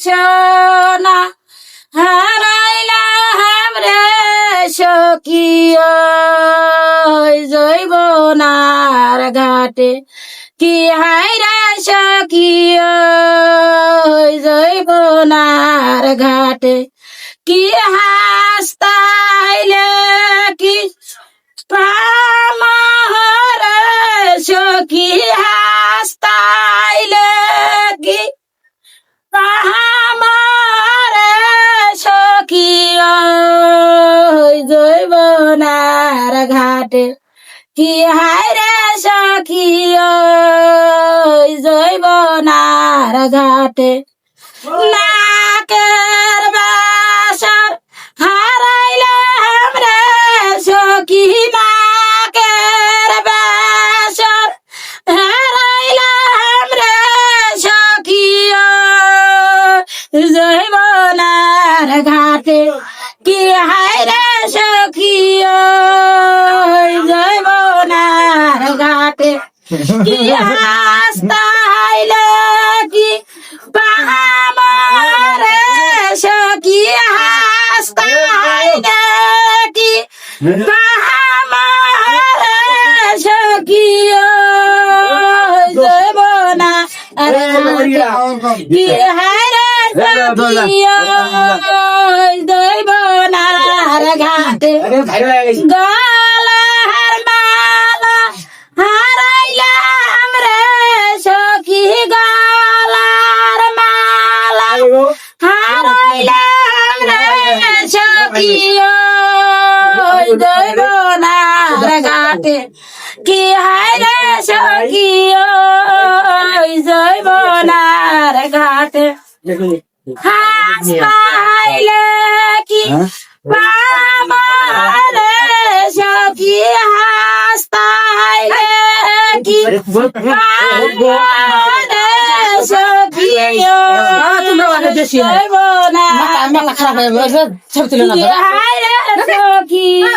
সোনা হারাইলাম রে সখিয়া জৈবনার ঘাটে কি হাইরা সখিয়া জৈবনার ঘাটে কি হাসতাইলে কি পামহর সখী হাসতাইলে কি পাহামার সখিয়া জৈবনার ঘাটে কি হায়রে সখিয়া জৈবনার ঘাটে নাকের বাসর হারাইলাম রে সখী নাকের বাসর হারাইলাম রে সখিয়া জৈবনার ঘাটে কি হায়রে সখিয়া জৈবনার ঘাটে কি হাসতাইলে কি পাহামারে সখী হাসতাইলে কি পাহামারে সখিয়া জৈবনার কি হায়রে সখিয়া জৈবনার ঘাটে গলার মালা হারাইলাম রে সখী গলার মালা হারাইলাম রে সখিয়া জৈবনার ঘাটে কি হায়রে সখিয়া জৈবনার ঘাটে হাস পাইলে কি পামারে সখী হাসতাইলে কি পামারে সখিয়া জৈবনার ঘাটে কি হায়রে সখিয়া